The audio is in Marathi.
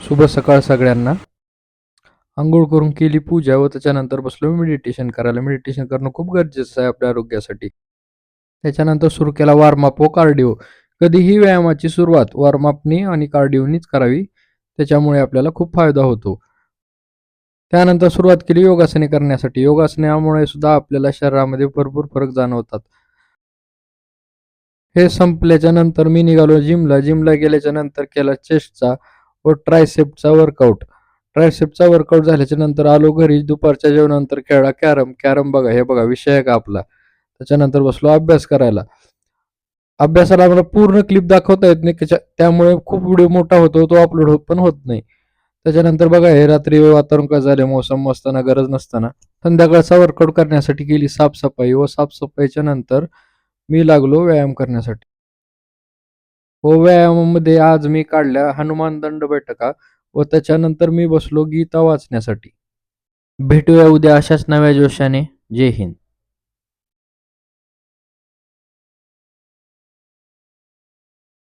शुभ सकाळ सगळ्यांना. अंघोळ करून केली पूजा व त्याच्यानंतर बसलो मेडिटेशन करायला. मेडिटेशन करणं खूप गरजेचं आहे आपल्या आरोग्यासाठी. त्याच्यानंतर सुरू केला वॉर्मअप व कार्डिओ. कधीही व्यायामाची सुरुवात वॉर्मअपनी आणि कार्डिओनीच करावी. त्याच्यामुळे आपल्याला खूप फायदा होतो. त्यानंतर सुरुवात केली योगासने करण्यासाठी. योगासनामुळे सुद्धा आपल्याला शरीरामध्ये भरपूर फरक जाणवतात. हे संपल्याच्या नंतर मी निघालो जिमला. जिमला गेल्याच्या नंतर केला चेस्टचा व ट्रायसेप्सचा वर्कआउट. ट्रायसेप्सचा वर्कआउट झाल्याच्या नंतर आलो घरी. दुपारच्या जेवणानंतर खेळला कॅरम. कॅरम बघा, हे बघा विषय आहे का आपला. त्याच्यानंतर बसलो अभ्यास करायला. अभ्यासाला मला पूर्ण क्लिप दाखवता येत नाही, त्यामुळे खूप व्हिडिओ मोठा होतो, तो अपलोड पण होत नाही. त्याच्यानंतर बघा हे रात्री वातावरण कसं झाले, मोसम असताना गरज नसताना. संध्याकाळचा वर्कआउट करण्यासाठी केली साफसफाई व साफसफाईच्या नंतर मी लागलो व्यायाम करण्यासाठी. व व्यायामामध्ये आज मी काढल्या हनुमान दंड बैठका व त्याच्यानंतर मी बसलो गीता वाचण्यासाठी. भेटूया उद्या अशाच नव्या जोशाने. जय हिंद.